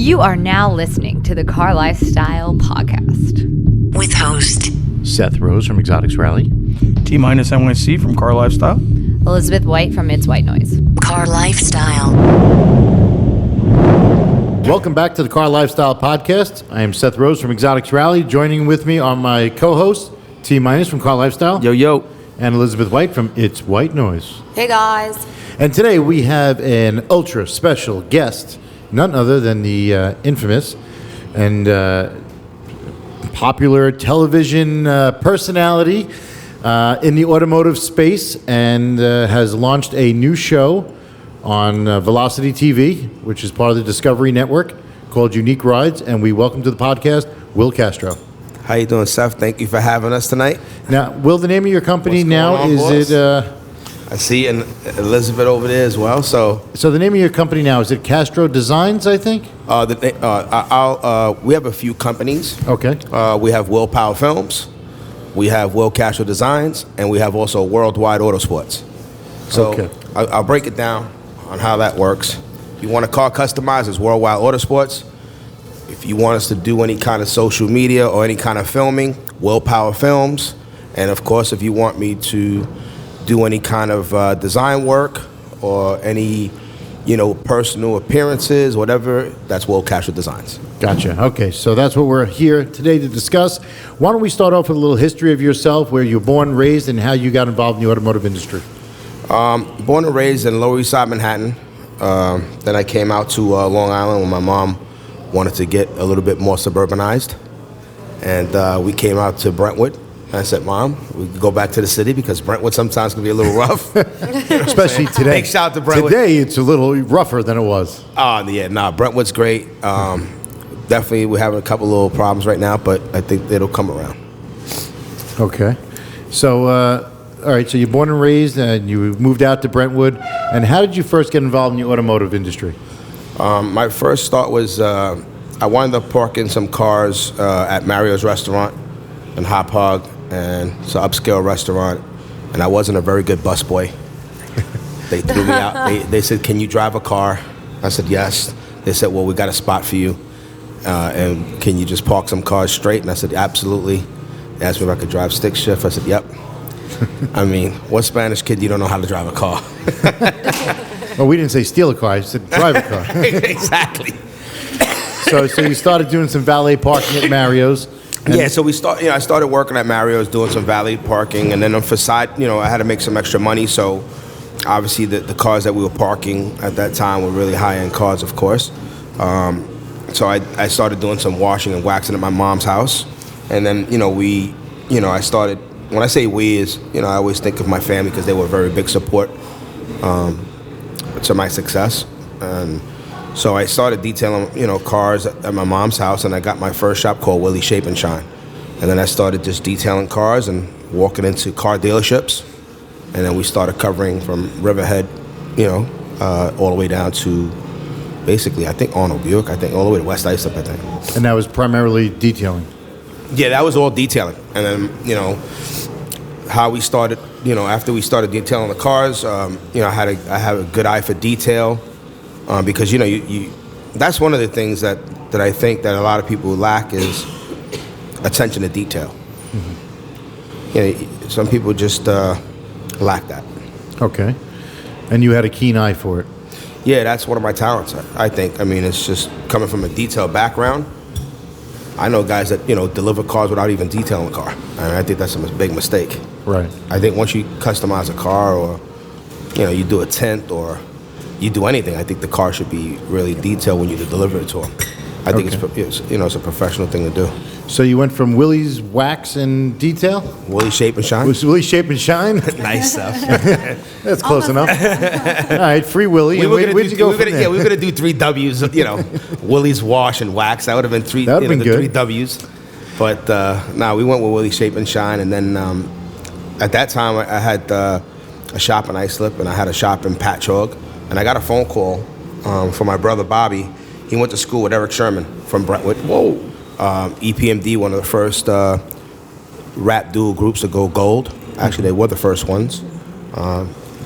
You are now listening to the Carlifestyle Podcast. With host Seth Rose from Exotics Rally. T-NYC from Carlifestyle. Elizabeth White from It's White Noise. Carlifestyle. Welcome back to the Carlifestyle Podcast. I am Seth Rose from Exotics Rally. Joining with me are my co-hosts, T- from Carlifestyle. Yo. And Elizabeth White from It's White Noise. Hey guys. And today we have an ultra special guest, none other than the infamous and popular television personality in the automotive space, and has launched a new show on Velocity TV, which is part of the Discovery Network, called Unique Rides. And we welcome to the podcast Will Castro. How you doing, Seth? Thank you for having us tonight. Now, Will, the name of your company What's now going on, is boss? it? I see Elizabeth over there as well. So So the name of your company now is it Castro Designs? I think. we have a few companies. Okay. We have Will Power Films, we have Will Castro Designs, and we have also Worldwide Autosports. So Okay. I'll break it down on how that works. If you want a car customized, it's Worldwide Autosports. If you want us to do any kind of social media or any kind of filming, Will Power Films. And of course, if you want me to do any kind of design work or any, personal appearances, whatever, that's Will Castro Designs. Gotcha. Okay, so that's what we're here today to discuss. Why don't we start off with a little history of yourself, where you were born, raised, and how you got involved in the automotive industry? Born and raised in Lower East Side, Manhattan. Then I came out to Long Island when my mom wanted to get a little bit more suburbanized. And we came out to Brentwood. I said, Mom, we can go back to the city because Brentwood sometimes can be a little rough. Especially today. Big shout out to Brentwood. Today, it's a little rougher than it was. Brentwood's great. Definitely, we're having a couple little problems right now, but I think it'll come around. Okay. So, all right, so you're born and raised, and you moved out to Brentwood. And how did you first get involved in the automotive industry? My first thought was I wound up parking some cars at Mario's restaurant in Hop Hog, and it's an upscale restaurant, and I wasn't a very good busboy. They threw me out. They said, can you drive a car? I said, yes. They said, well, we got a spot for you, and can you just park some cars straight? And I said, absolutely. They asked me if I could drive stick shift. I said, yep. I mean, what Spanish kid you don't know how to drive a car? Well, we didn't say steal a car, I said drive a car. Exactly. So you started doing some valet parking at Mario's. Yeah, so I started working at Mario's doing some valet parking, and then on the side, I had to make some extra money. So obviously the cars that we were parking at that time were really high-end cars, of course. So I started doing some washing and waxing at my mom's house, and then I started. When I say we, is I always think of my family because they were a very big support to my success. And so I started detailing, cars at my mom's house, and I got my first shop called Willie Shape and Shine. And then I started just detailing cars and walking into car dealerships. And then we started covering from Riverhead, all the way down to basically, I think, Arnold Buick, all the way to West Islip, I think. And that was primarily detailing. Yeah, that was all detailing. And then, how we started, after we started detailing the cars, I have a good eye for detail. Because you that's one of the things that I think that a lot of people lack is attention to detail. Mm-hmm. Some people just lack that. Okay. And you had a keen eye for it. Yeah, that's one of my talents, I think. I mean, it's just coming from a detailed background. I know guys that, deliver cars without even detailing a car. And I think that's a big mistake. Right. I think once you customize a car or, you do a tint or you do anything, I think the car should be really detailed when you deliver it to them. I think it's a professional thing to do. So you went from Willie's Wax and Detail? Willie Shape and Shine. Was Willie Shape and Shine? Nice stuff. That's close enough. All right, free Willie. Where'd you go from there? Yeah, we were going to do 3 W's, Willie's Wash and Wax. That would have been 3, that would have been good. 3 W's. But, we went with Willie Shape and Shine. And then at that time, I had a shop in Islip, and I had a shop in Patchogue. And I got a phone call from my brother Bobby. He went to school with Eric Sherman from Brentwood. Whoa. EPMD, one of the first rap duo groups to go gold. Actually, they were the first ones.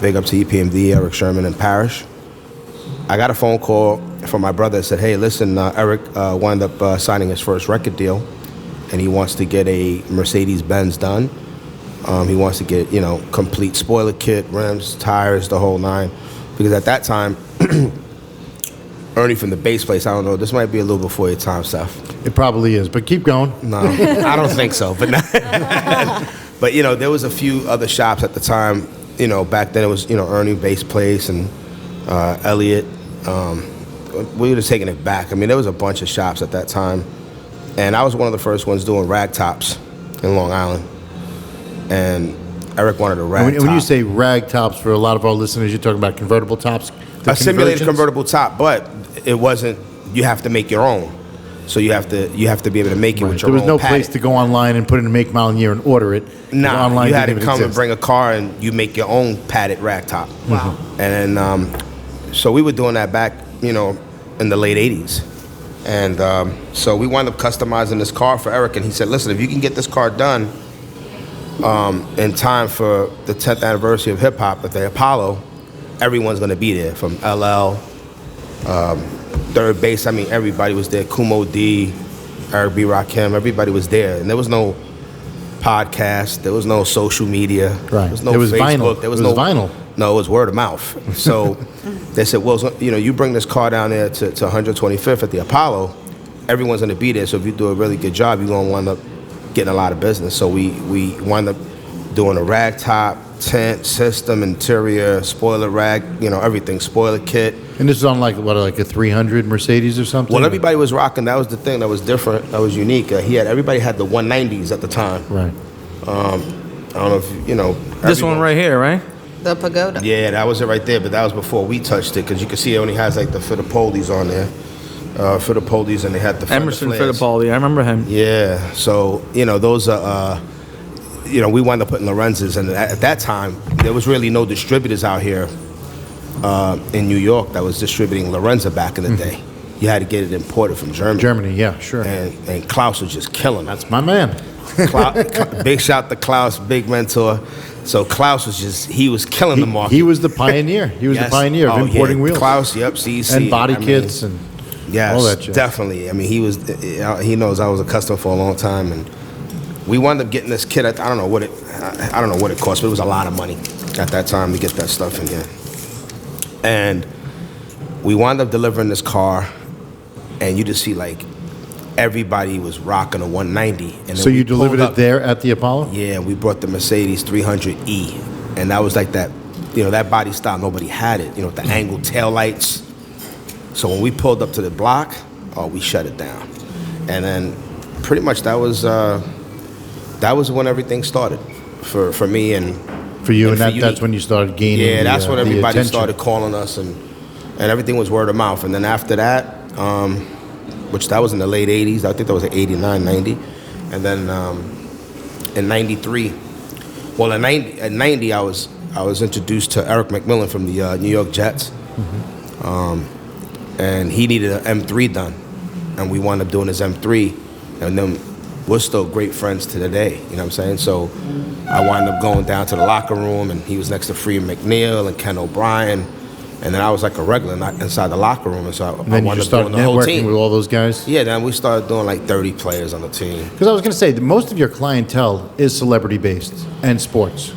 Big up to EPMD, Eric Sherman, and Parrish. I got a phone call from my brother said, hey, listen, Eric wound up signing his first record deal, and he wants to get a Mercedes-Benz done. He wants to get, complete spoiler kit, rims, tires, the whole nine. Because at that time, Ernie from the bass place, I don't know, this might be a little before your time, Seth. It probably is, but keep going. No, I don't think so. But but there was a few other shops at the time. Back then it was Ernie bass place and Elliot. We were just taking it back. I mean, there was a bunch of shops at that time, and I was one of the first ones doing rag tops in Long Island. And Eric wanted a rag top. When you say rag tops, for a lot of our listeners, you're talking about convertible tops. A simulated convertible top, but it wasn't. You have to make your own. So you have to be able to make it with your own. There was no padding. place to go online and put in a make, model, and year and order it. Nah, online you had to didn't come even and exist. bring a car and you make your own padded rag top. Wow. And then, so we were doing that back, in the late 80s. And so we wound up customizing this car for Eric, and he said, listen, if you can get this car done in time for the 10th anniversary of hip hop at the Apollo, everyone's going to be there, from LL, third base. I mean, everybody was there. Kumo D, Eric B. Rakim, everybody was there. And there was no podcast. There was no social media. Right. There was no It was Facebook. vinyl. There was It was no vinyl. No, it was word of mouth. So they said, well, you bring this car down there to 125th at the Apollo, everyone's going to be there. So if you do a really good job, you're going to wind up getting a lot of business. So we wind up doing a rag top, tent, system, interior, spoiler rag, everything, spoiler kit. And this is on like a 300 Mercedes or something? Well, everybody was rocking. That was the thing that was different. That was unique. Everybody had the 190s at the time. Right. I don't know if This one right here, right? The pagoda. Yeah, that was it right there. But that was before we touched it, because you can see it only has like the Fittipoli's on there. Fittipoli's, and they had the Emerson flares. Fittipaldi. I remember him. Yeah. So those are. We wound up putting Lorenz's, and at that time there was really no distributors out here in New York that was distributing Lorenza back in the day. You had to get it imported from Germany. Germany, yeah, sure. And Klaus was just killing. That's My man. big shout to Klaus, big mentor. So Klaus he was killing the market. He was the pioneer. He was Yes. the pioneer of importing wheels. Klaus, yep, CEC. And body kits and yes, all that shit. definitely. I mean, he knows I was a customer for a long time, and we wound up getting this kit. I don't know what it cost, but it was a lot of money at that time to get that stuff in here. And we wound up delivering this car, and you just see like everybody was rocking a 190. And then So you delivered pulled it up. there at the Apollo? Yeah, we brought the Mercedes 300E, and that was like that, that body style. Nobody had it, the angled tail lights. So when we pulled up to the block, we shut it down, and then pretty much that was when everything started for me and For you, and for that's when you started gaining. Yeah, that's when the everybody attention. started calling us, and everything was word of mouth. And then after that, which that was in the late 80s, I think that was 89, 90. And then in 93, well, at 90, I was introduced to Eric McMillan from the New York Jets. And he needed an M3 done. And we wound up doing his M3. And then we're still great friends to the day, you know what I'm saying? So I wound up going down to the locker room, and he was next to Freed McNeil and Ken O'Brien. And then I was like a regular inside the locker room. And so I And then you wound just up started doing the whole networking team. with all those guys? Yeah, then we started doing like 30 players on the team. Because I was going to say, that most of your clientele is celebrity-based and sports.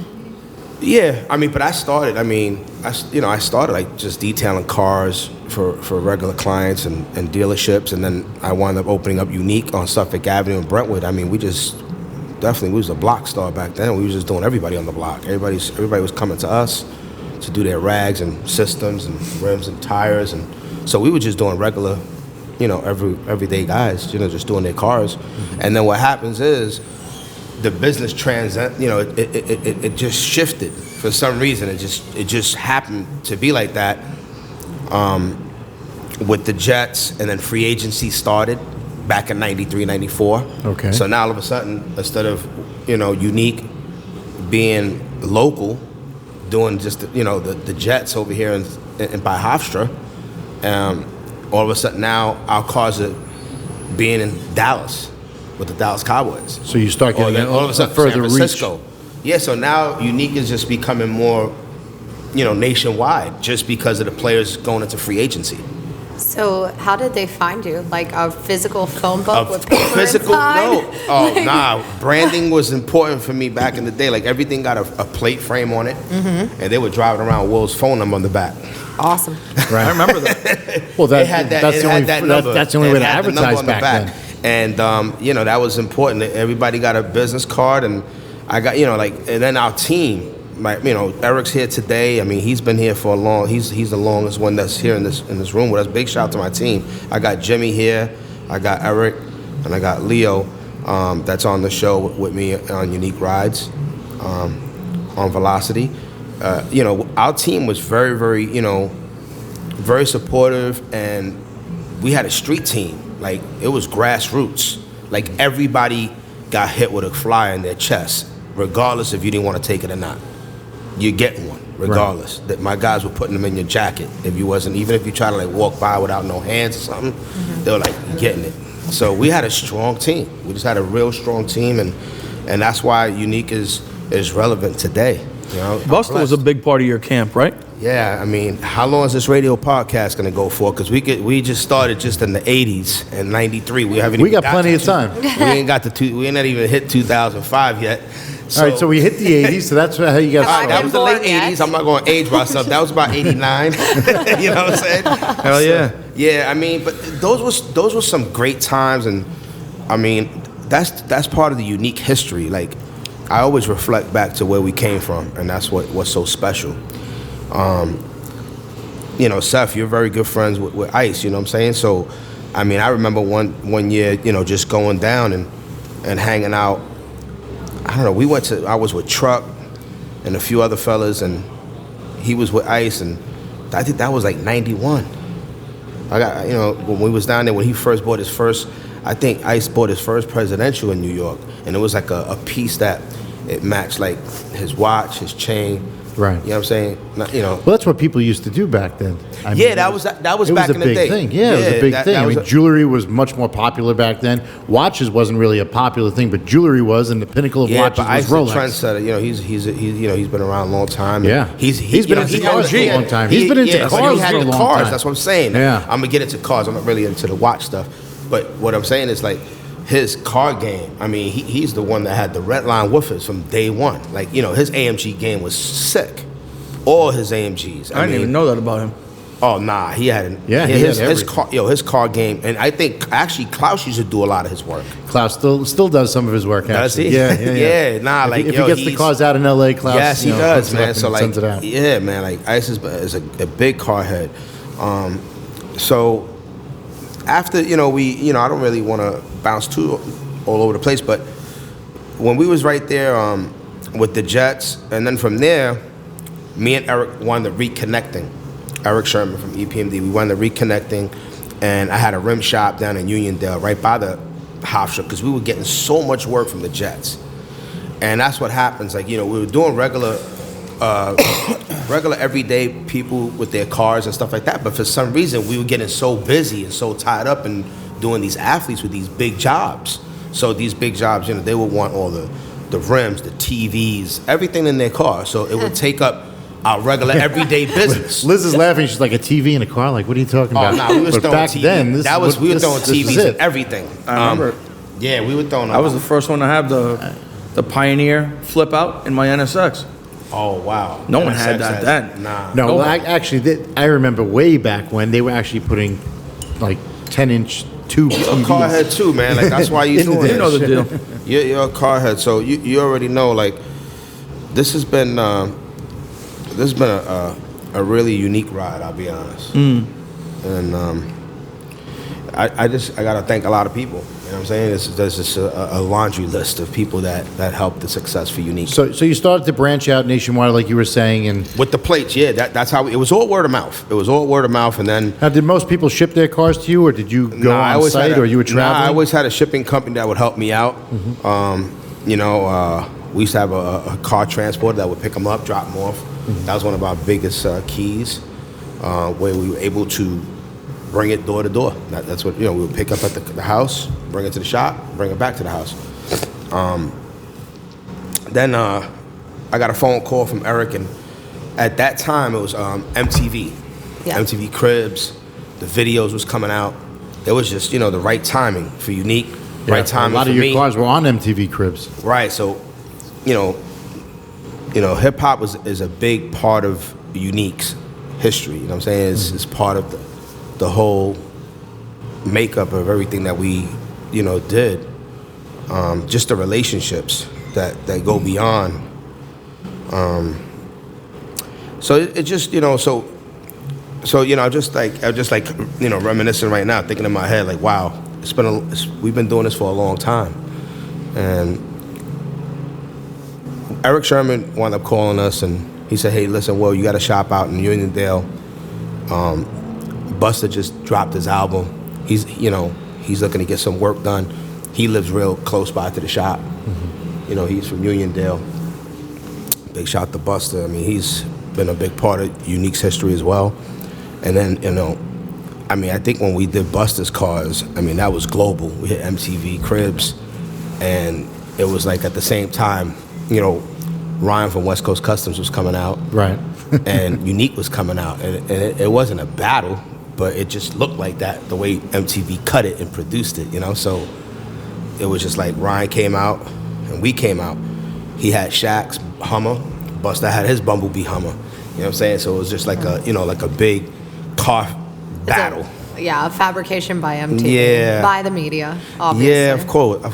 Yeah, but I started. I started like just detailing cars for regular clients and dealerships, and then I wound up opening up Unique on Suffolk Avenue in Brentwood. We was a block star back then. We was just doing everybody on the block. Everybody was coming to us to do their rags and systems and rims and tires, and so we were just doing regular, everyday guys, just doing their cars. And then what happens is, the business it just shifted for some reason. It just happened to be like that with the Jets, and then free agency started back in 93, 94. Okay. So now all of a sudden, instead of Unique being local, doing just the Jets over here in by Hofstra, all of a sudden now our cars are being in Dallas with the Dallas Cowboys. So you start getting all of a sudden further San Francisco. reach. Yeah, so now Unique is just becoming more, nationwide, just because of the players going into free agency. So how did they find you? Like a physical phone book with paper physical inside? note. Oh, nah. Branding was important for me back in the day. Like everything got a plate frame on it, and they were driving around with Will's phone number on the back. Awesome. Right. I remember that. Well, It had that- that's it the had only that number. that's the only It way to had the number advertise on the back back. then. And you know, that was important. Everybody got a business card, and I got, you know, like, and then our team. You know, Eric's here today. I mean, he's been here for a long. He's the longest one that's here in this room with us. Big shout out to my team. I got Jimmy here. I got Eric, and I got Leo. That's on the show with me on Unique Rides, on Velocity. You know, our team was very, very, you know, very supportive, and we had a street team. Like it was grassroots. Like everybody got hit with a flyer in their chest, regardless if you didn't want to take it or not. You're getting one, regardless. Right. That my guys were putting them in your jacket. If you wasn't, even if you try to like walk by without no hands or something, they were like, you're getting it. So we had a strong team. We just had a real strong team, and that's why Unique is relevant today. You know, Buster was a big part of your camp, right? Yeah, I mean, how long is this radio podcast gonna go for? Because we just started just in the '80s and '93. We haven't. We got plenty of time. We ain't got we ain't not even hit 2005 yet. All right, so we hit the 80s, so that's how you got All right, started. that was the late Born yet. 80s. I'm not going to age myself. That was about 89. You know what I'm saying? Hell yeah. Yeah, I mean, but those were some great times, and I mean, that's part of the Unique history. Like, I always reflect back to where we came from, and that's what's so special. You know, Seth, you're very good friends with Ice. You know what I'm saying? So, I mean, I remember one year, you know, just going down and hanging out. I don't know, I was with Truck and a few other fellas, and he was with Ice, and I think that was like 91. I got, you know, when we was down there, when he first bought his first, I think Ice bought his first presidential in New York, and it was like a piece that it matched like his watch, his chain. Right. You know what I'm saying? You know. Well, that's what people used to do back then. I mean, Yeah, that was back in the day. It was a big thing. Yeah, it was a big thing. I mean, was jewelry was much more popular back then. Watches wasn't really a popular thing, but jewelry was, and the pinnacle of watches but Ice was is Rolex. a trendsetter. You know, he's been around a long time. Yeah. he's been into cars for a long time. He's been into cars for a long time. That's what I'm saying. Yeah. I'm gonna get into cars. I'm not really into the watch stuff, but what I'm saying is like his car game. I mean, he's the one that had the red line woofers from day one. Like, you know, his AMG game was sick. All his AMGs. I didn't even know that about him. Oh nah, he had. Yeah, his car game, and I think actually Klaus used to do a lot of his work. Klaus still does some of his work. Does actually. he? Yeah. Nah, If like he gets the cars out in LA, Klaus. Yes, he does, puts it man. up So and like, sends it out. yeah, man. Like Ice is a big car head. So after, you know, I don't really want to bounce too all over the place, but when we was right there with the Jets, and then from there, me and Eric wound up reconnecting. Eric Sherman from EPMD, we wound up reconnecting, and I had a rim shop down in Uniondale, right by the Hofstra, because we were getting so much work from the Jets. And that's what happens. Like, you know, we were doing regular everyday people with their cars and stuff like that, but for some reason we were getting so busy and so tied up in doing these athletes with these big jobs. So these big jobs, you know, they would want all the rims, the TVs, everything in their car. So it would take up our regular everyday business. Liz is laughing. She's like, a TV in a car? Like, what are you talking about? Oh, no, we was but throwing back TV. then, We were throwing TVs and everything. I remember. Yeah, we were throwing. I was the first one to have the Pioneer flip out in my NSX. Oh wow! No one had that then. Nah. No, well, Nobody. I remember way back when they were actually putting like 10-inch tube TVs. A car head too, man. Like that's why you In the doing day. it. You know the deal. You're a car head, so you already know. Like this has been a really unique ride. I'll be honest. And I gotta thank a lot of people. You know what I'm saying? There's just a laundry list of people that helped the success for Unique. So you started to branch out nationwide, like you were saying, and With the plates, yeah, that's how it was. All word of mouth. It was all word of mouth, and then now, did most people ship their cars to you, or did you go I on always site, had or you were traveling? I always had a shipping company that would help me out. You know, we used to have a car transporter that would pick them up, drop them off. That was one of our biggest keys, where we were able to bring it door to door. That's what, you know, we would pick up at the house, bring it to the shop, bring it back to the house. Then I got a phone call from Eric, and at that time it was MTV. Yeah. MTV Cribs. The videos was coming out. It was just, the right timing for Unique, Yeah, right timing a lot for of your me. cars were on MTV Cribs. Right, so, hip hop is a big part of Unique's history. You know what I'm saying? It's part of the whole makeup of everything that we, did. Just the relationships that go beyond. So it just, I'm just like reminiscing right now, thinking in my head like, wow, we've been doing this for a long time, and Eric Sherman wound up calling us, and he said, hey, listen, Will, you got a shop out in Uniondale. Busta just dropped his album. He's looking to get some work done. He lives real close by to the shop. He's from Uniondale. Big shout to Busta. I mean, he's been a big part of Unique's history as well. And then, I think when we did Busta's cars, that was global. We hit MTV Cribs, and it was like at the same time, Ryan from West Coast Customs was coming out. Right. And Unique was coming out. And it wasn't a battle, but it just looked like that, the way MTV cut it and produced it, So it was just like Ryan came out, and we came out. He had Shaq's Hummer. Busta had his Bumblebee Hummer. You know what I'm saying? So it was just like a big car battle. A fabrication by MTV. Yeah. By the media, obviously. Yeah, of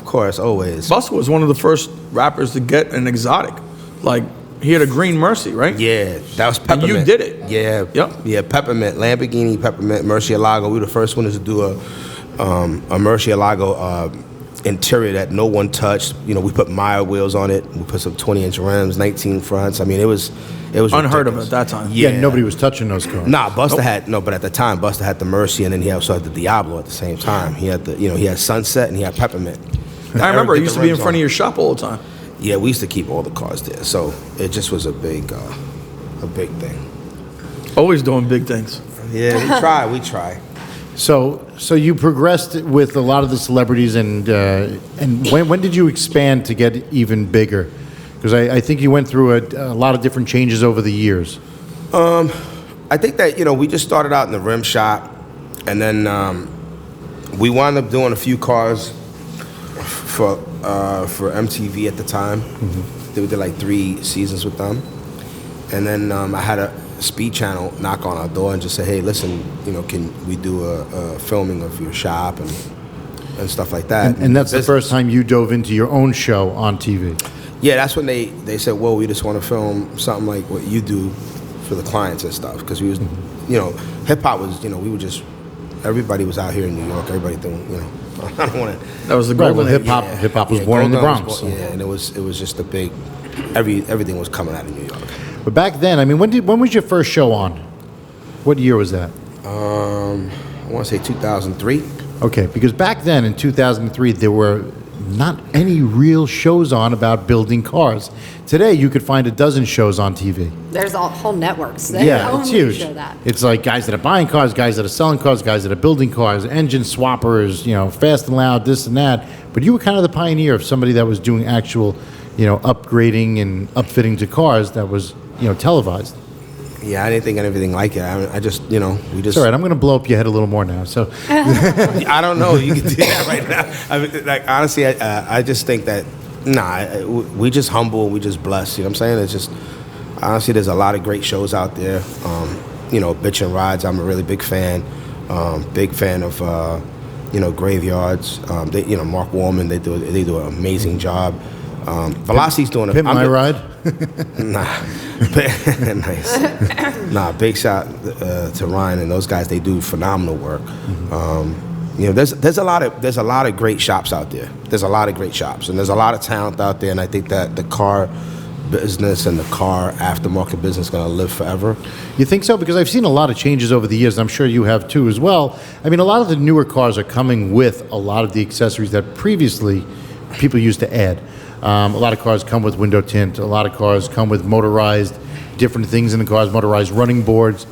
course, always. Busta was one of the first rappers to get an exotic. Like, he had a Green Mercy, right? Yeah, that was Peppermint. And you did it. Yeah. Yep. Yeah, Peppermint, Lamborghini, Peppermint, Murcielago. We were the first ones to do a Murcielago interior that no one touched. We put Maya wheels on it. We put some 20-inch rims, 19 fronts. It was Unheard of ridiculous. at that time. Yeah, nobody was touching those cars. Nah, Busta had but at the time Busta had the Mercy, and then he also had the Diablo at the same time. He had he had Sunset and he had Peppermint. I remember Eric it did used the to be in rims front on of your shop all the time. Yeah, we used to keep all the cars there, so it just was a big thing. Always doing big things. Yeah, we try. So you progressed with a lot of the celebrities, and when did you expand to get even bigger? Because I think you went through a lot of different changes over the years. I think that we just started out in the rim shop, and then we wound up doing a few cars for MTV at the time. We did like 3 seasons with them, and then I had a Speed Channel knock on our door and just say, hey, listen, can we do a filming of your shop and stuff like that. And that's the first time you dove into your own show on TV. Yeah, that's when they said, well, we just want to film something like what you do for the clients and stuff, because we was, hip hop was, we were just, everybody was out here in New York. Everybody doing, I don't want to. That was the Right, golden well, age. hip hop was born in the Bronx. And it was just a big, everything was coming out of New York. But back then, when was your first show on? What year was that? I want to say 2003. Okay, because back then in 2003, there were not any real shows on about building cars. Today, you could find a dozen shows on TV. There's whole networks that Yeah, only it's huge. show that. It's like guys that are buying cars, guys that are selling cars, guys that are building cars, engine swappers, fast and loud, this and that. But you were kind of the pioneer of somebody that was doing actual, upgrading and upfitting to cars that was, televised. Yeah, I didn't think anything like it. I just, we just. It's all right. I'm going to blow up your head a little more now. So I don't know. You can do that right now. Honestly, I just think that, we just humble. We just blessed. You know what I'm saying? It's just, honestly, there's a lot of great shows out there. Bitch and Rides, I'm a really big fan. Big fan of, Graveyards. Mark Warman, they do an amazing job. Velocity's doing Pimp My Ride. Nice. Big shout to Ryan and those guys. They do phenomenal work. There's a lot of great shops out there. There's a lot of great shops, and there's a lot of talent out there. And I think that the car business and the car aftermarket business is going to live forever. You think so? Because I've seen a lot of changes over the years, and I'm sure you have too as well. A lot of the newer cars are coming with a lot of the accessories that previously people used to add. A lot of cars come with window tint. A lot of cars come with motorized different things in the cars, motorized running boards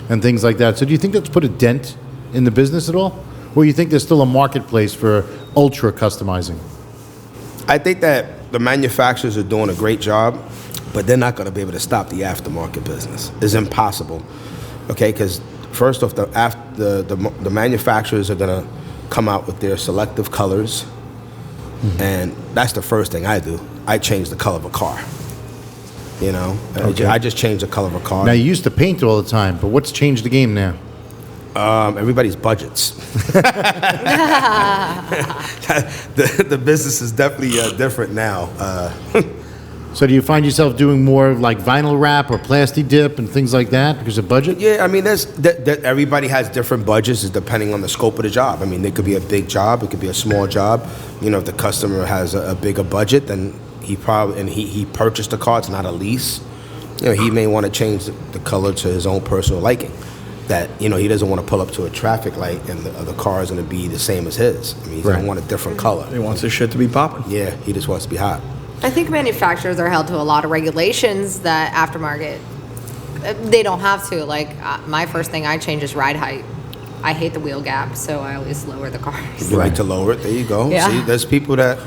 and things like that. So do you think that's put a dent in the business at all? Or you think there's still a marketplace for ultra customizing? I think that the manufacturers are doing a great job, but they're not going to be able to stop the aftermarket business. It's impossible, okay? Because first off, the manufacturers are gonna come out with their selective colors, and that's the first thing I do. I change the color of a car. You know, I just change the color of a car. Now, you used to paint all the time, but what's changed the game now? Everybody's budgets. the business is definitely different now. So do you find yourself doing more like vinyl wrap or plasti dip and things like that because of budget? Yeah, I mean, everybody has different budgets depending on the scope of the job. I mean, it could be a big job, it could be a small job. You know, if the customer has a bigger budget, then he purchased the car, it's not a lease. You know, he may want to change the color to his own personal liking. That, you know, he doesn't want to pull up to a traffic light and the car is going to be the same as his. I mean, he doesn't want a different color. He wants his shit to be popping. Yeah, he just wants to be hot. I think manufacturers are held to a lot of regulations that aftermarket, they don't have to. Like, my first thing I change is ride height. I hate the wheel gap, so I always lower the cars. You like to lower it? There you go. Yeah. See, there's people that,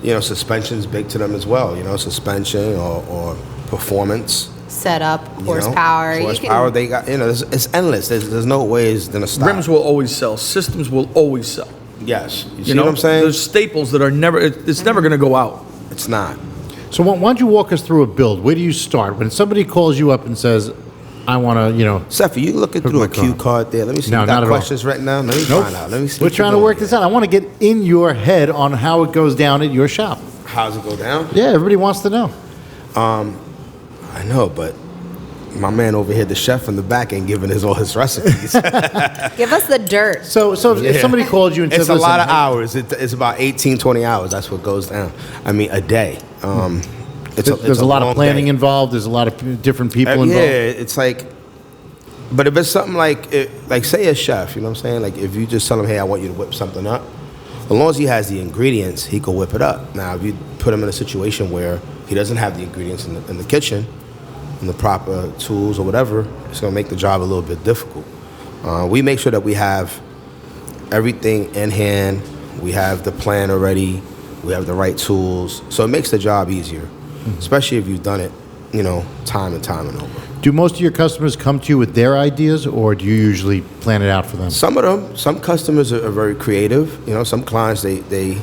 you know, suspension's big to them as well. You know, suspension or performance. Setup, horsepower. You know, horsepower, they got, you know, it's endless. There's no ways to stop. Rims will always sell. Systems will always sell. Yes. You see what I'm saying? There's staples that are never, it's never going to go out. It's not. So why don't you walk us through a build? Where do you start? When somebody calls you up and says, I want to, you know... Seffi, you looking through a cue card there. Let me see. No, you not got at questions all. right now? Let me find out. Let me see. We're trying to work this out. I want to get in your head on how it goes down at your shop. How's it go down? Yeah, everybody wants to know. I know, but my man over here, the chef in the back, ain't giving all his recipes. Give us the dirt. So if somebody called you and said, it's a listen, lot of hours. It's about 18, 20 hours. That's what goes down. I mean, a day. There's a lot of long planning day. involved. There's a lot of different people involved. Yeah, it's like, but if it's something like say a chef, you know what I'm saying? Like if you just tell him, hey, I want you to whip something up, as long as he has the ingredients, he can whip it up. Now, if you put him in a situation where he doesn't have the ingredients in the kitchen and the proper tools or whatever, it's going to make the job a little bit difficult. We make sure that we have everything in hand. We have the plan already. We have the right tools. So it makes the job easier, especially if you've done it, you know, time and time and over. Do most of your customers come to you with their ideas, or do you usually plan it out for them? Some of them, some customers are very creative. You know, some clients, they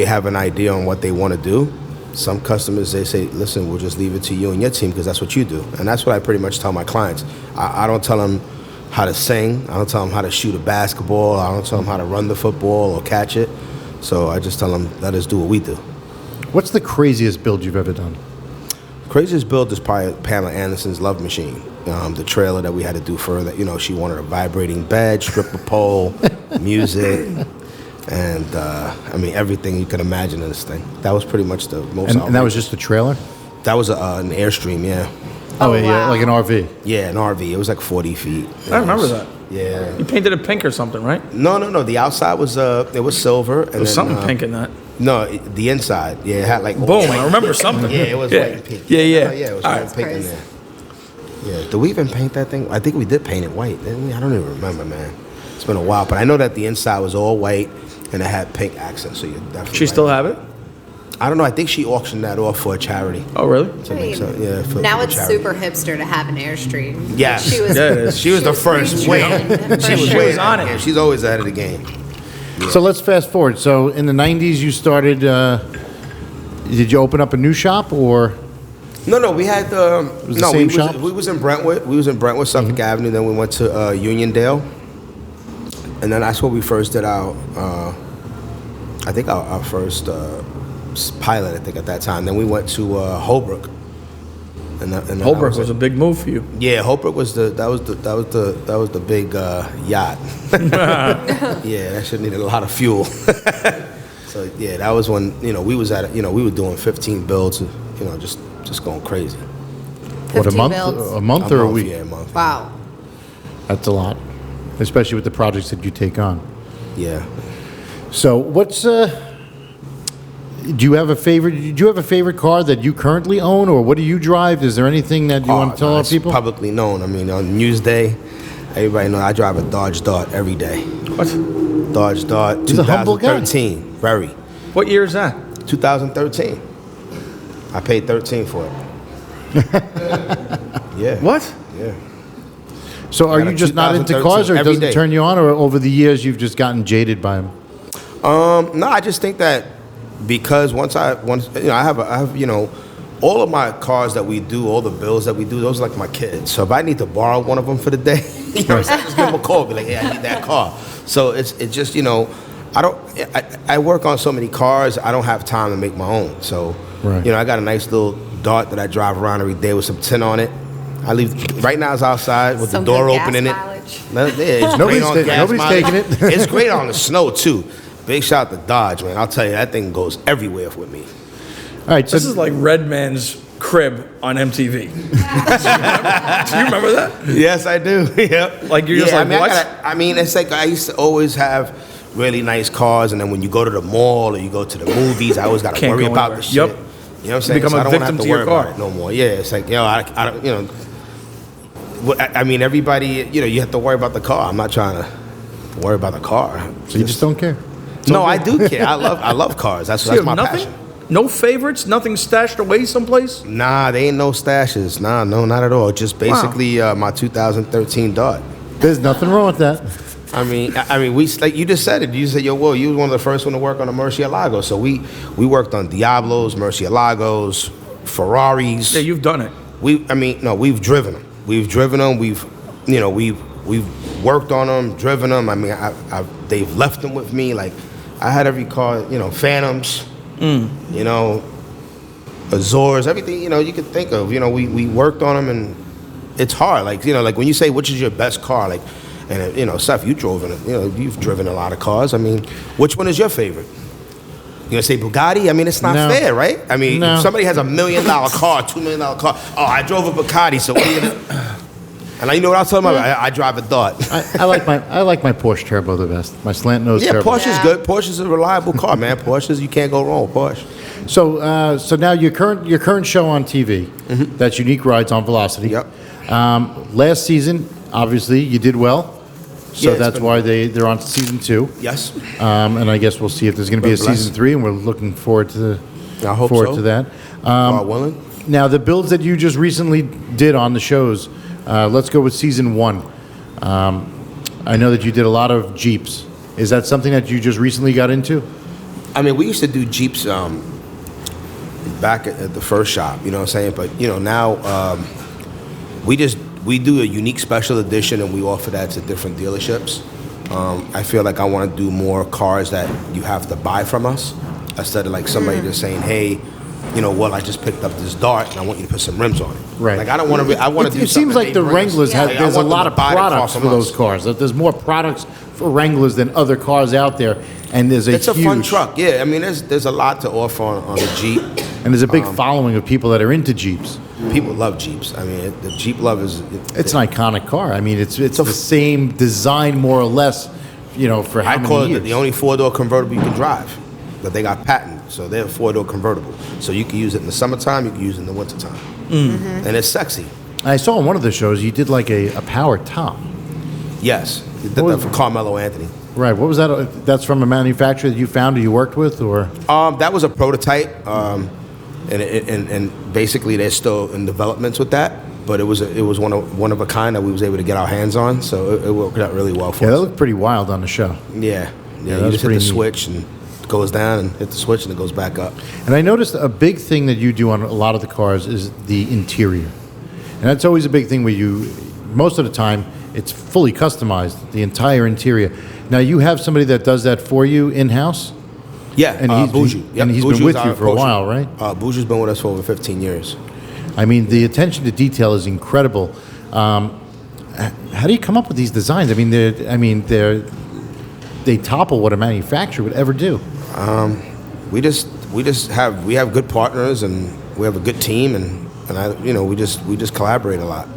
have an idea on what they want to do. Some customers, they say, listen, we'll just leave it to you and your team because that's what you do. And that's what I pretty much tell my clients. I don't tell them how to sing. I don't tell them how to shoot a basketball. I don't tell them how to run the football or catch it. So I just tell them, let us do what we do. What's the craziest build you've ever done? Craziest build is probably Pamela Anderson's Love Machine. The trailer that we had to do for her, that, you know, she wanted a vibrating bed, stripper pole, music, and I mean, everything you can imagine in this thing. That was pretty much the most And that was just the trailer? That was an Airstream, yeah. Oh, yeah, wow. like an RV. Yeah, an RV. It was like 40 feet. I remember that. Yeah. You painted it pink or something, right? No. The outside was it was silver. And There's something pink in that. No, the inside. Yeah, it had like Boom, I remember something. Yeah, it was white and pink. Yeah. Yeah, it was All white right. and pink in Crazy. there. Yeah. Did we even paint that thing? I think we did paint it white, didn't we? I don't even remember, man. It's been a while, but I know that the inside was all white and it had pink accents. So you definitely. She still have it? I don't know. I think she auctioned that off for a charity. Oh, really? To make some- yeah, for Now the it's charity. super hipster to have an Airstream. Yes. She was, Yeah, it is. She was the first wave. She She was sure. way was on ahead of the it. game. She's always ahead of the game. So let's fast forward. So in the 90s, you started, did you open up a new shop, or? No, we had was the same shop? We was in Brentwood. We was in Brentwood, Suffolk Avenue. Then we went to Uniondale, and then that's where we first did our, I think our first pilot. I think at that time. Then we went to Holbrook. And then Holbrook was a big move for you. Yeah, Holbrook was the big yacht. Yeah, that shit needed a lot of fuel. So yeah, that was when, you know, we was at, you know, we were doing 15 builds, you know, just going crazy. What, a 15 month? builds. A month or a week? Yeah, a month. Wow. That's a lot, especially with the projects that you take on. Yeah. So what's do you have a favorite car that you currently own, or what do you drive? Is there anything that you want to tell our it's people? publicly known. I mean, on Newsday, everybody knows I drive a Dodge Dart every day. What? Dodge Dart, He's a humble guy. 2013. Very. What year is that? 2013. I paid 13 for it. Yeah. What? Yeah. So are Got a you just not into 2013 cars, or it every doesn't day. turn you on, or over the years you've just gotten jaded by them? No, I just think that because once I have all of my cars that we do, all the bills that we do, those are like my kids. So if I need to borrow one of them for the day, you know what I'm saying? Just give them a call, be like, hey, I need that car. So it's just, I work on so many cars, I don't have time to make my own. So, Right. I got a nice little Dart that I drive around every day with some tint on it. I leave, right now it's outside with Some the door good gas open in it. mileage. It's Nobody's great on ta- gas nobody's mileage. taking it. It's great on the snow too. Big shout out to Dodge, man. I'll tell you, that thing goes everywhere with me. All right, so This is like Redman's crib on MTV. Do you remember that? Yes, I do. Yep. Like, you're just like, what? I mean, it's like I used to always have really nice cars, and then when you go to the mall or you go to the movies, I always got to Can't worry go about anywhere. the shit. Yep. You know what I'm saying? Become So a I don't wanna victim have to your worry car. about it no more. Yeah, it's like, I don't, I mean, everybody, you have to worry about the car. I'm not trying to worry about the car. so you just don't care. No, I do care. I love cars. That's So you my have nothing? passion. No favorites? Nothing stashed away someplace? Nah, they ain't no stashes. Nah, no, not at all. Just basically my 2013 Dart. There's nothing wrong with that. I mean, we like you just said it. You said, "Yo, Will, you was one of the first one to work on a Murcielago." So we worked on Diablos, Murcielagos, Ferraris. Yeah, you've done it. We've driven them. We've driven them. We've worked on them, driven them. I mean, they've left them with me. Like, I had every car. Phantoms. Azores, everything you could think of. We worked on them, and it's hard. Like when you say which is your best car, like, and Seth, you drove in you've driven a lot of cars. I mean, which one is your favorite? You gonna say Bugatti? I mean, it's not No. fair, right? I mean, No. if somebody has $1 million car, $2 million car. Oh, I drove a Bugatti, so what are you gonna? And you know what I was talking about? I drive a Dart. I like my Porsche Turbo the best. My slant nose Yeah, Turbo. Porsche's Yeah. good. Porsche's a reliable car, man. Porsche's, you can't go wrong with Porsche. So now your current show on TV, that's Unique Rides on Velocity. Yep. Last season, obviously, you did well. So Yeah, it's that's been- why they're on season 2. Yes. And I guess we'll see if there's going to be a Been blessed. season 3, and we're looking forward to I hope forward so. to that. God willing. Now, the builds that you just recently did on the shows, let's go with season 1. I know that you did a lot of Jeeps. Is that something that you just recently got into? I mean, we used to do Jeeps back at the first shop, you know what I'm saying? But, now we do a unique special edition, and we offer that to different dealerships. I feel like I want to do more cars that you have to buy from us, instead of like somebody just saying, hey, well, I just picked up this Dart, and I want you to put some rims on it. Right. Like, I don't want to. I want to do. It seems like the Wranglers have. There's a lot of products for those cars. That there's more products for Wranglers than other cars out there, and there's It's a fun truck. Yeah, I mean, there's a lot to offer on the Jeep. and there's a big following of people that are into Jeeps. People love Jeeps. I mean, the Jeep love is. It's an iconic car. I mean, it's the same design more or less. For how I many call it years? the only 4-door convertible you can drive. But they got patent, so they're a 4-door convertible. So you can use it in the summertime, you can use it in the wintertime. And it's sexy. I saw on one of the shows you did like a power top. Yes. They did that for Carmelo Anthony. Right. What was that? That's from a manufacturer that you found or you worked with, or? That was a prototype, and basically they're still in developments with that. But it was one of a kind that we was able to get our hands on, so it worked out really well for Yeah, that us. looked pretty wild on the show. Yeah, you that's just hit pretty the neat. switch and it goes down, and hit the switch and it goes back up. And I noticed a big thing that you do on a lot of the cars is the interior. And that's always a big thing where most of the time, it's fully customized, the entire interior. Now, you have somebody that does that for you in-house? Yeah, And he's- Buju. and he's been Buju's with you our for a upholsterer. while, right? Buju's been with us for over 15 years. I mean, the attention to detail is incredible. How do you come up with these designs? I mean, they topple what a manufacturer would ever do. We have good partners, and we have a good team, and we just collaborate a lot.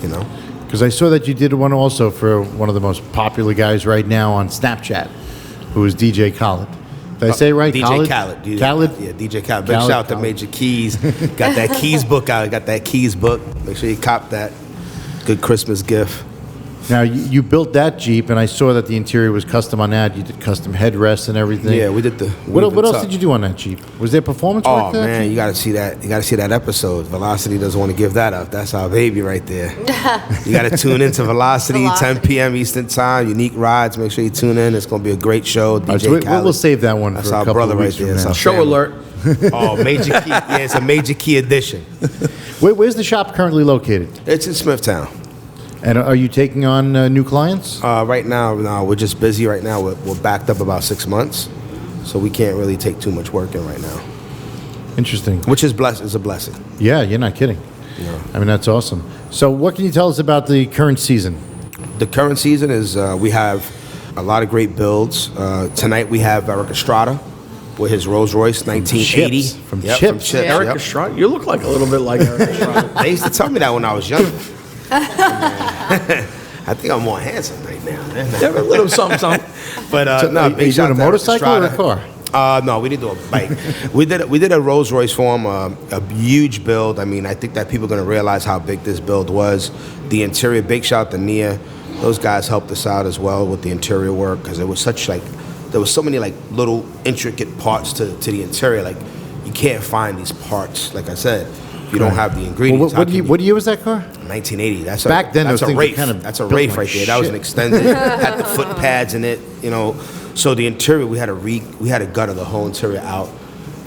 Because I saw that you did one also for one of the most popular guys right now on Snapchat, who is DJ Khaled. Did I say it right? DJ Khaled. Khaled? Yeah, DJ Khaled. Big Khaled, shout out to Khaled. Major Keys. Got that Keys book out. Got that Keys book. Make sure you cop that. Good Christmas gift. Now, you built that Jeep, and I saw that the interior was custom on that. You did custom headrests and everything. Yeah, we did the. What else did you do on that Jeep? Was there performance work Oh there? man, you got to see that. You got to see that episode. Velocity doesn't want to give that up. That's our baby right there. You got to tune into Velocity, 10 p.m. Eastern Time. Unique rides. Make sure you tune in. It's going to be a great show. DJ All right, so Khaled. we'll save that one That's for a our couple brother of right weeks there. from That's now. our Show family. alert. Oh, major key. Yeah, it's a major key edition. Where's the shop currently located? It's in Smithtown. And are you taking on new clients? Right now, no, we're just busy right now. We're backed up about 6 months, so we can't really take too much work in right now, Interesting. which is a blessing. Yeah, you're not kidding. Yeah. I mean, that's awesome. So what can you tell us about the current season? The current season is we have a lot of great builds. Tonight we have Eric Estrada with his Rolls Royce 1980. Chips. From Yep, Chips. Eric yep. Estrada? You look like a little bit like Eric Estrada. They used to tell me that when I was younger. I think I'm more handsome right now. Yeah, a little something, something. But no, Are big you shout doing a out to Eric motorcycle or a Estrada. car? No, we didn't do a bike. we did a Rolls Royce for him, a huge build. I mean, I think that people are going to realize how big this build was. The interior, big shout out to Nia. Those guys helped us out as well with the interior work because it was there was so many like little intricate parts to the interior. Like you can't find these parts. Like I said, you don't have the Well, ingredients. what year was that car? 1980. That's Back then, That's those a things were Wraith. kind of That's a built Wraith like right there. That was an shit. extended. Had the foot pads in it. You know, so the interior we had to gutter the whole interior out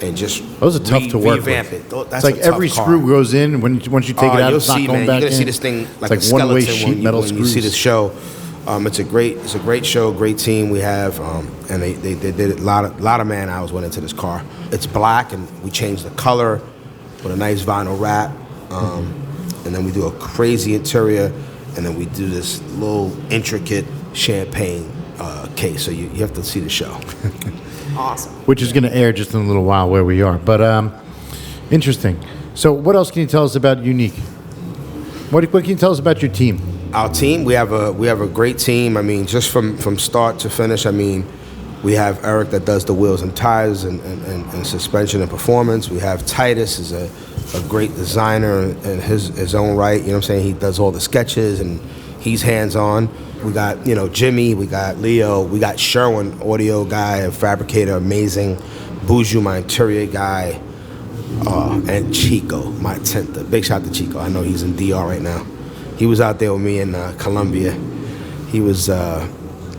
and just Those are tough to work revamp with. it. That's It's like a tough every car. screw goes in. Once you take it out, you'll it's not see, going man. back You're gonna in. see this thing like it's a like one-way skeleton sheet metal when you screws. see this show. It's a great show, great team we have, and they did a lot of man hours went into this car. It's black, and we changed the color with a nice vinyl wrap, and then we do a crazy interior, and then we do this little intricate champagne case. So you have to see the show. Awesome. Which is going to air just in a little while where we are. But interesting. So what else can you tell us about Unique? What can you tell us about your team? Our team, we have a great team. I mean, just from start to finish. I mean, we have Eric that does the wheels and tires and suspension and performance. We have Titus is a great designer in his own right. You know what I'm saying? He does all the sketches and he's hands on. We got Jimmy. We got Leo. We got Sherwin, audio guy and fabricator, amazing. Buju, my interior guy, and Chico, my tinter. Big shout out to Chico. I know he's in DR right now. He was out there with me in Colombia. He was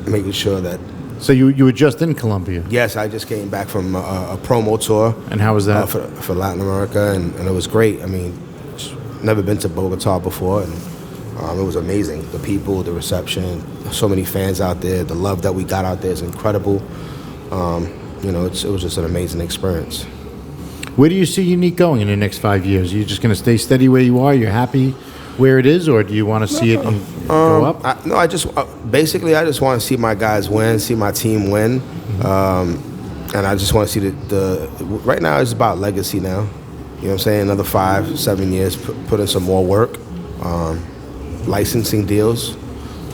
making sure that. So you were just in Colombia. Yes, I just came back from a promo tour. And how was that? For Latin America, and it was great. I mean, never been to Bogota before, and it was amazing. The people, the reception, so many fans out there. The love that we got out there is incredible. It was just an amazing experience. Where do you see Unique going in the next 5 years? Are you just going to stay steady where you are? You're happy where it is, or do you want to see it go up? I just want to see my guys win, see my team win, and I just want to see the. Right now, it's about legacy now. You know what I'm saying? Another 5-7 years, put in some more work, licensing deals,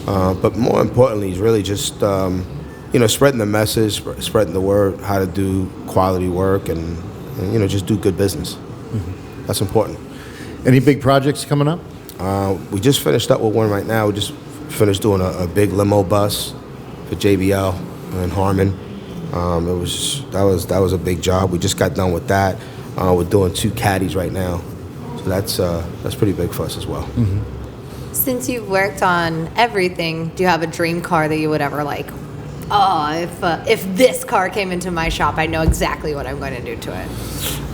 but more importantly, is really just spreading the message, spreading the word, how to do quality work, and just do good business. Mm-hmm. That's important. Any big projects coming up? We just finished up with one right now. We just finished doing a big limo bus for JBL and Harmon. That was a big job. We just got done with that. We're doing 2 caddies right now, so that's pretty big for us as well. Mm-hmm. Since you've worked on everything, do you have a dream car that you would ever like? Oh, if this car came into my shop, I know exactly what I'm going to do to it.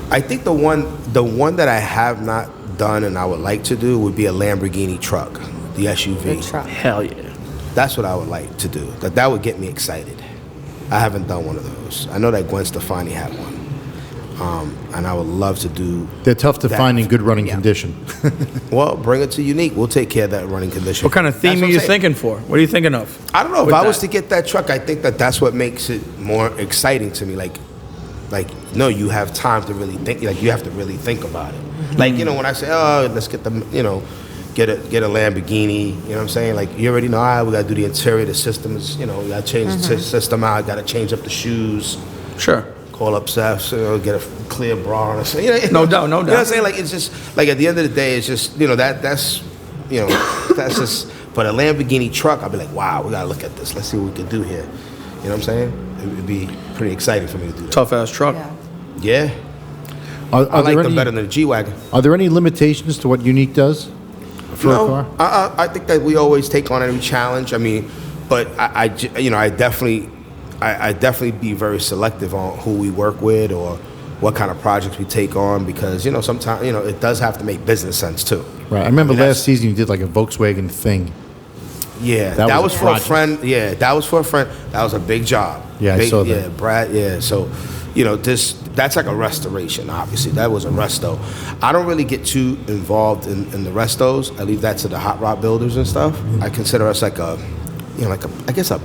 I think the one that I have not done and I would like to do would be a Lamborghini truck, the SUV. The truck. Hell yeah. That's what I would like to do. That would get me excited. I haven't done one of those. I know that Gwen Stefani had one, and I would love to do. They're tough to that. find in good running Yeah. condition. Well, bring it to Unique. We'll take care of that running condition. What kind of theme That's are what you I'm saying. thinking for? What are you thinking of? I don't know. If with I was that? to get that truck, I think that's what makes it more exciting to me. Like, no, you have time to really think. Like, you have to really think about it. Like, when I say, oh, let's get get a Lamborghini. You know what I'm saying? Like, you already know, we got to do the interior, the systems. We got to change the system out. Got to change up the shoes. Sure. Call up Seth, get a clear bra on us. No doubt, no doubt. You know what I'm saying? Like, it's just like at the end of the day, it's just that's But a Lamborghini truck, I'd be like, wow, we gotta look at this. Let's see what we can do here. You know what I'm saying? It would be pretty exciting for me to do that. Tough ass truck. Yeah. Yeah. Are I like there them any, better than the G-Wagon. Are there any limitations to what Unique does for a car? I think that we always take on every challenge. I mean, but I definitely be very selective on who we work with or what kind of projects we take on because, sometimes, it does have to make business sense too. Right. I remember mean, last season you did like a Volkswagen thing. Yeah, That that was was a for a project. friend. Yeah, that was for a friend. That was a big job. Yeah, I big, saw that. Yeah, Brad. Yeah, so that's like a restoration. Obviously, that was a resto. I don't really get too involved in the restos. I leave that to the hot rod builders and stuff. I consider us like a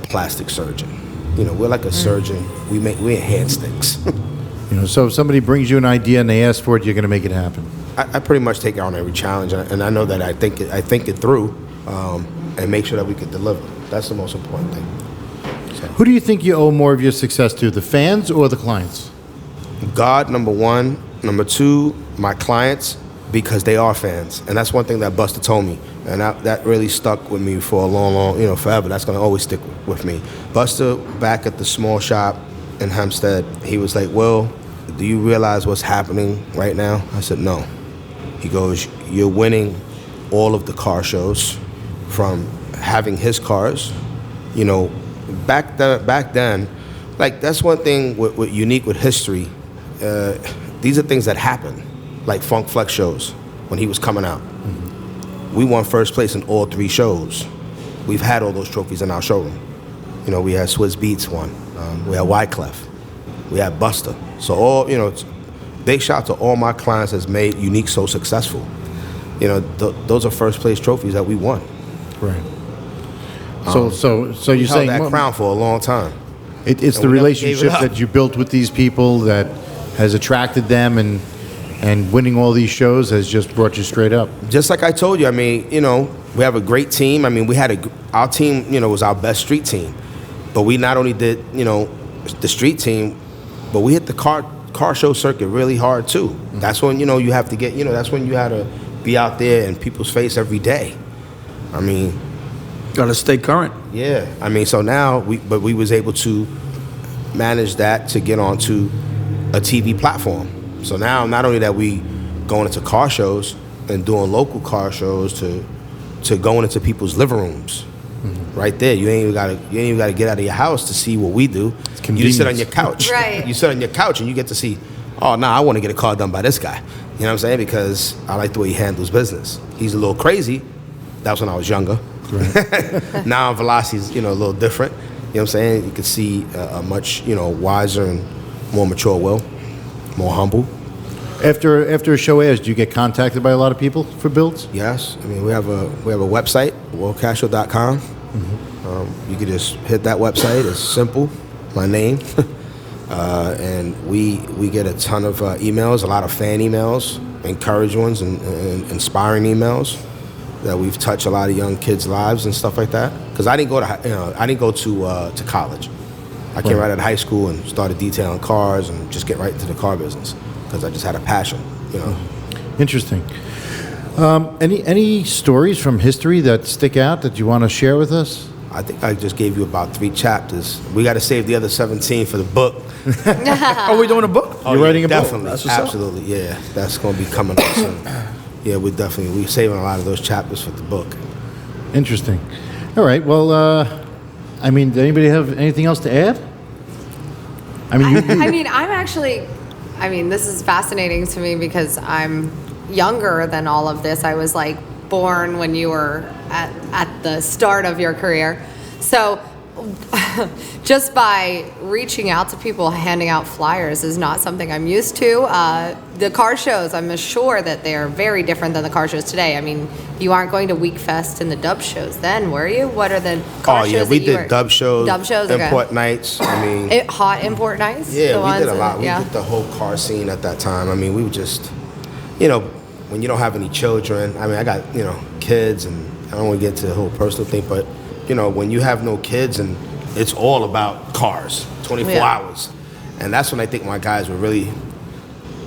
plastic surgeon. We're like a surgeon. We enhance things. So if somebody brings you an idea and they ask for it, you're going to make it happen. I pretty much take on every challenge, and I know that I think it through, and make sure that we can deliver. That's the most important thing. Who do you think you owe more of your success to, the fans or the clients? God, number one. Number two, my clients, because they are fans. And that's one thing that Buster told me. And that really stuck with me for a long, forever. That's going to always stick with me. Buster, back at the small shop in Hempstead, he was like, Will, do you realize what's happening right now? I said, no. He goes, you're winning all of the car shows from having his cars. Back then, like that's one thing with unique with history. These are things that happen, like Funk Flex shows when he was coming out. Mm-hmm. We won first place in all 3 shows. We've had all those trophies in our showroom. We had Swizz Beatz won. We had Wyclef. We had Buster. So all, big shout to all my clients that's made Unique so successful. Those are first place trophies that we won. Right. So you're held saying that crown for a long time. It's the we never gave it relationship up. that you built with these people that has attracted them, and winning all these shows has just brought you straight up. Just like I told you, I mean, we have a great team. I mean, our team, was our best street team. But we not only did, the street team, but we hit the car show circuit really hard too. Mm-hmm. That's when, you have to get, that's when you had to be out there in people's face every day. I mean, Got to stay current. yeah. I mean, so now we was able to manage that to get onto a TV platform. So now, not only that we going into car shows and doing local car shows to going into people's living rooms. Mm-hmm. Right there, you ain't even gotta get out of your house to see what we do. You just sit on your couch. Right. You sit on your couch and you get to see. Oh, I want to get a car done by this guy. You know what I'm saying? Because I like the way he handles business. He's a little crazy. That was when I was younger. Right. Now Velocity's a little different. You know what I'm saying? You can see a much wiser and more mature Will, more humble. After a show airs, do you get contacted by a lot of people for builds? Yes, I mean we have a website, willcastro.com. Mm-hmm. You can just hit that website. It's simple, my name, and we get a ton of emails, a lot of fan emails, encouraging ones, and inspiring emails that we've touched a lot of young kids' lives and stuff like that. Because I didn't go to college. I came right out of high school and started detailing cars and just get right into the car business because I just had a passion. Interesting. Any stories from history that stick out that you want to share with us? I think I just gave you about 3 chapters. We got to save the other 17 for the book. Are we doing a book? You're writing a book? Definitely, That's what's up. absolutely, yeah. That's going to be coming up soon. Yeah, we're saving a lot of those chapters for the book. Interesting. All right. Well, did anybody have anything else to add? This is fascinating to me because I'm younger than all of this. I was like born when you were at the start of your career. So just by reaching out to people, handing out flyers is not something I'm used to. The car shows, I'm sure that they are very different than the car shows today. I mean, you aren't going to Week Fest and the dub shows then, were you? What are the car shows? We did dub shows, okay. import nights. Hot import nights? Yeah, the we did a lot. yeah. We did the whole car scene at that time. I mean, we were just, when you don't have any children. I mean, I got, kids, and I don't want to get into the whole personal thing, but, when you have no kids and it's all about cars, 24 hours. And that's when I think my guys were really,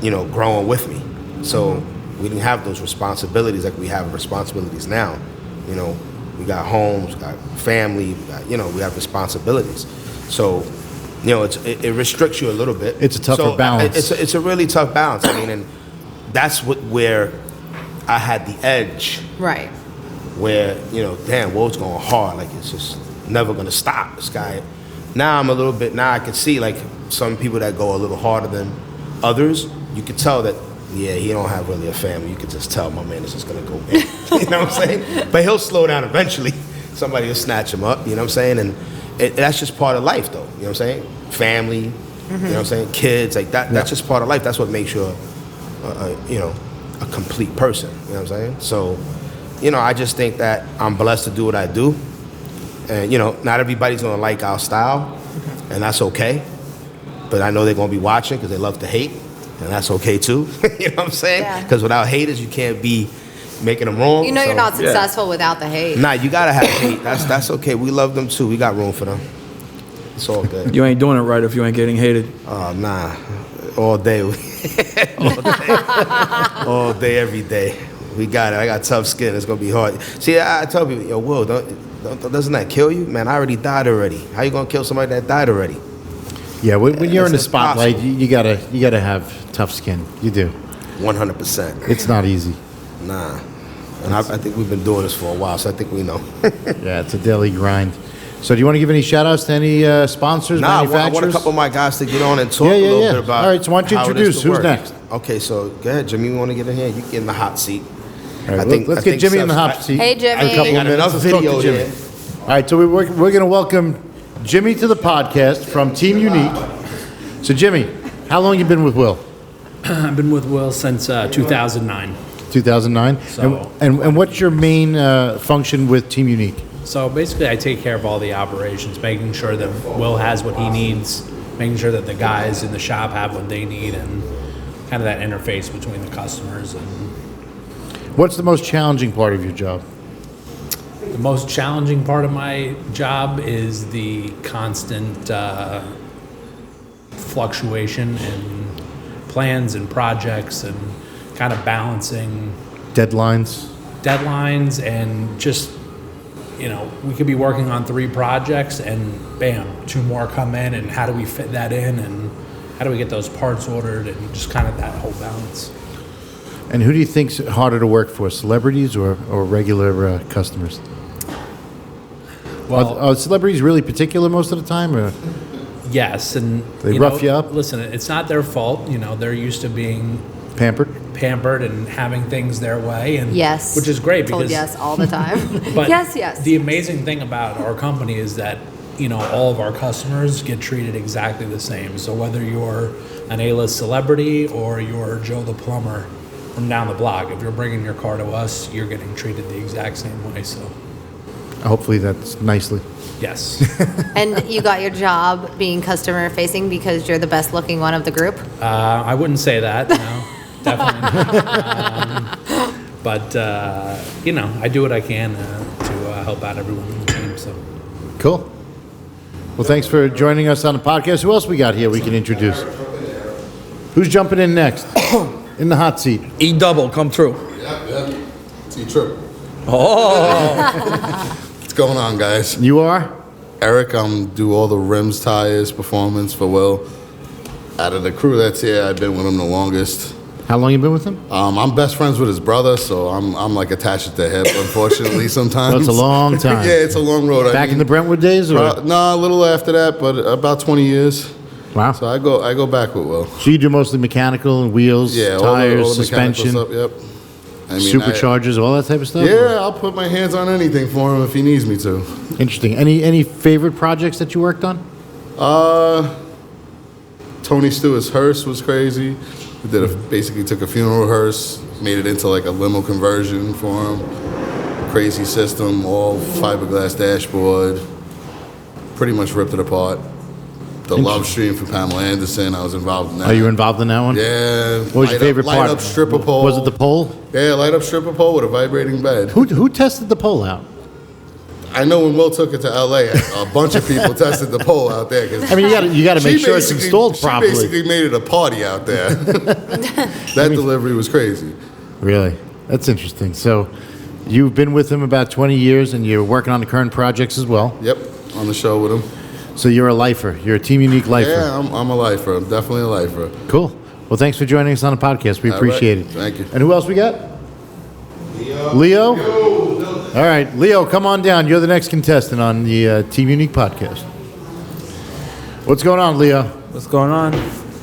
growing with me. So we didn't have those responsibilities like we have responsibilities now. We got homes, we got family, we got, we have responsibilities. So, it restricts you a little bit. It's a tougher balance. It's a really tough balance. I mean, and that's where I had the edge. Right. Where, damn, Will's going hard. Like, it's just never going to stop, this guy. Now I can see, like, some people that go a little harder than others. You could tell that, he don't have really a family. You could just tell my man is just going to go in. You know what I'm saying? But he'll slow down eventually. Somebody will snatch him up, you know what I'm saying? And that's just part of life, though. You know what I'm saying? Family, you know what I'm saying? Kids, like that. That's just part of life. That's what makes you a complete person. You know what I'm saying? So, I just think that I'm blessed to do what I do. And, not everybody's going to like our style, and that's okay. But I know they're going to be watching because they love to hate, and that's okay, too. You know what I'm saying? Because without haters, you can't be making them wrong. You're not successful without the hate. Nah, you got to have hate. That's okay. We love them, too. We got room for them. It's all good. You ain't doing it right if you ain't getting hated. Oh, nah. All day. All day, every day. We got it. I got tough skin. It's going to be hard. See, I tell people, Will, doesn't that kill you? Man, I already died already. How you going to kill somebody that died already? Yeah, when you're in the It's spotlight, impossible. you gotta have tough skin. You do. 100%. It's not easy. Nah. And I think we've been doing this for a while, so I think we know. Yeah, it's a daily grind. So do you want to give any shout-outs to any sponsors, Nah, I manufacturers? want a couple of my guys to get on and talk Yeah, a little yeah. bit about All right, so why don't you how it is introduce? to Who's work. next? Okay, so go ahead, Jimmy. You want to get in here? You get in the hot seat. All right, let's get Jimmy in the hot seat. Hey, Jimmy. In a couple Got of minutes. enough Let's talk to video Jimmy. there. All right, so we're going to welcome Jimmy to the podcast from Team Unique. So, Jimmy, how long you been with Will? I've been with Will since 2009. 2009. So- And what's your main function with Team Unique? So basically, I take care of all the operations, making sure that Will has what he needs, making sure that the guys in the shop have what they need, and kind of that interface between the customers. And What's the most challenging part of your job? the most challenging part of my job is the constant fluctuation in plans and projects, and kind of balancing Deadlines? deadlines, and just, we could be working on 3 projects and bam, 2 more come in, and how do we fit that in, and how do we get those parts ordered, and just kind of that whole balance. And who do you think's harder to work for, celebrities or regular customers? Well, Are celebrities really particular most of the time? Or? yes, and They rough you up? Listen, it's not their fault. They're used to being Pampered? pampered and having things their way, and Yes. which is great Told because yes all the time. But yes. the amazing thing about our company is that, all of our customers get treated exactly the same. So whether you're an A-list celebrity or you're Joe the plumber from down the block, if you're bringing your car to us, you're getting treated the exact same way. So Hopefully that's nicely. yes. And you got your job being customer facing because you're the best looking one of the group. I wouldn't say that, no, definitely not. But I do what I can to help out everyone in the team. So Cool. Well, thanks for joining us on the podcast. Who else we got here we can introduce? Who's jumping in next? In the hot seat. E-double, come through. Yeah. T-Trip. Oh. What's going on, guys? You are? Eric, do all the rims, tires, performance for Will. Out of the crew that's here, I've been with him the longest. How long you been with him? I'm best friends with his brother, so I'm like attached at the hip, unfortunately, sometimes. Well, it's a long time. Yeah, it's a long road. Back in the Brentwood days? Or? No, a little after that, but about 20 years. Wow. So I go back with Will. So you do mostly mechanical and wheels, Yeah, tires, all the mechanical suspension, stuff, yep. superchargers, all that type of stuff? Yeah, I'll put my hands on anything for him if he needs me to. Interesting. Any favorite projects that you worked on? Tony Stewart's hearse was crazy. We basically took a funeral hearse, made it into like a limo conversion for him. Crazy system, all fiberglass dashboard. Pretty much ripped it apart. The Love Stream for Pamela Anderson, I was involved in that. Are you involved in that one? Yeah. What was your favorite part? Light up stripper pole. Was it the pole? Yeah, light up stripper pole with a vibrating bed. Who tested the pole out? I know when Will took it to L.A., a bunch of people tested the pole out there. 'Cause I mean, you got to make she sure it's basically- installed properly. She basically made it a party out there. That delivery was crazy. Really? That's interesting. So, You've been with him about 20 years, and you're working on the current projects as well. Yep, on the show with him. So you're a lifer. You're a Team Unique lifer. Yeah, I'm a lifer. I'm definitely a lifer. Cool. Well, thanks for joining us on the podcast. We appreciate it. Thank you. And who else we got? Leo? All right, Leo, come on down. You're the next contestant on the Team Unique podcast. What's going on, Leo? What's going on?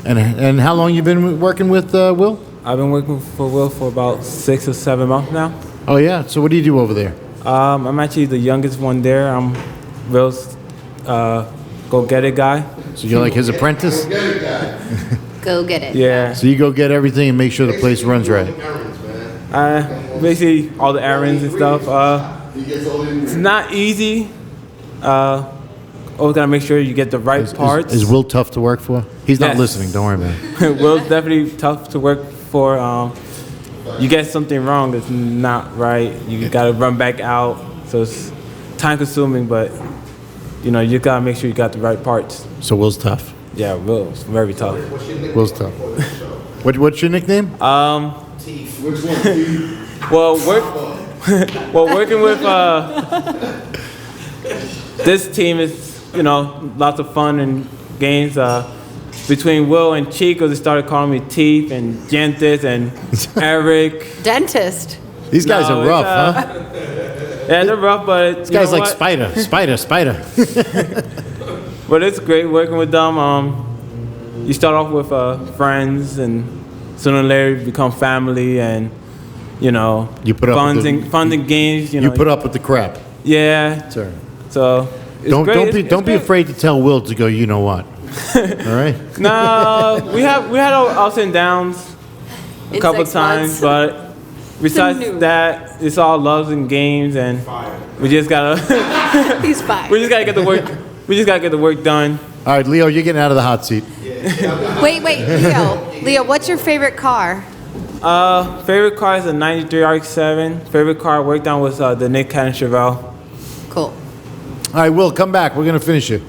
And how long you been working with Will? I've been working for Will for about 6 or 7 months now. Oh, yeah? So what do you do over there? I'm actually the youngest one there. I'm Will's go-get-it guy. So you're like his apprentice? Go get it. Yeah. So you go get everything and make sure the place runs right. Basically, all the errands and stuff. It's not easy. Always gotta make sure you get the right parts. Is Will tough to work for? He's not Yes. listening. Don't worry about it. Will's definitely tough to work for. You get something wrong that's not right, you gotta run back out. So it's time-consuming, but you gotta make sure you got the right parts. So Will's tough. Yeah, Will's very tough. Will's tough. What's your nickname? Well, working with this team is, lots of fun and games. Between Will and Chico, they started calling me Teeth and Gentis and Eric. Dentist. These guys are rough, huh? Yeah, they're rough, but This guy's like Spider. But it's great working with them. You start off with friends, and sooner or later you become family, and You put up fun with and games. You put up with the crap. Yeah. Sure. So it's great. Don't be afraid to tell Will to go. You know what? All right. No, we had our ups and downs a couple 6 times, months. but besides that, it's all loves and games, and we just gotta He's fine. we just gotta get the work. We just gotta get the work done. All right, Leo, you're getting out of the hot seat. Wait, Leo, what's your favorite car? Favorite car is a '93 RX-7. Favorite car I worked on was the Nick Cannon Chevelle. Cool. All right, Will, come back. We're gonna finish it.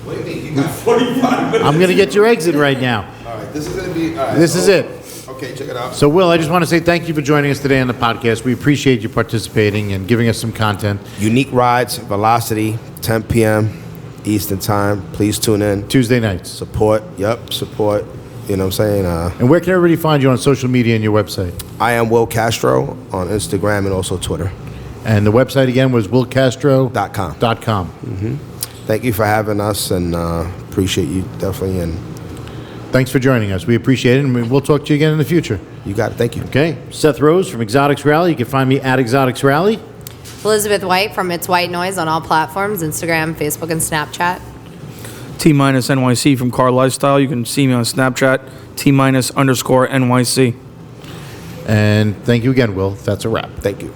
What do you mean? You got 45 minutes. I'm gonna get your exit right now. All right, this is going to be... All right, This is it. Okay, check it out. So, Will, I just want to say thank you for joining us today on the podcast. We appreciate you participating and giving us some content. Unique Rides, Velocity, 10 p.m. Eastern Time. Please tune in. Tuesday nights. Support. You know what I'm saying? And where can everybody find you on social media and your website? I am Will Castro on Instagram and also Twitter. And the website again was willcastro.com. .com. Thank you for having us, and appreciate you definitely. And Thanks for joining us. We appreciate it, and we'll talk to you again in the future. you got it. Thank you. Okay. Seth Rose from Exotics Rally. You can find me at Exotics Rally. Elizabeth White from It's White Noise on all platforms, Instagram, Facebook, and Snapchat. T-NYC from Carlifestyle. You can see me on Snapchat, T-_NYC. And thank you again, Will. That's a wrap. Thank you.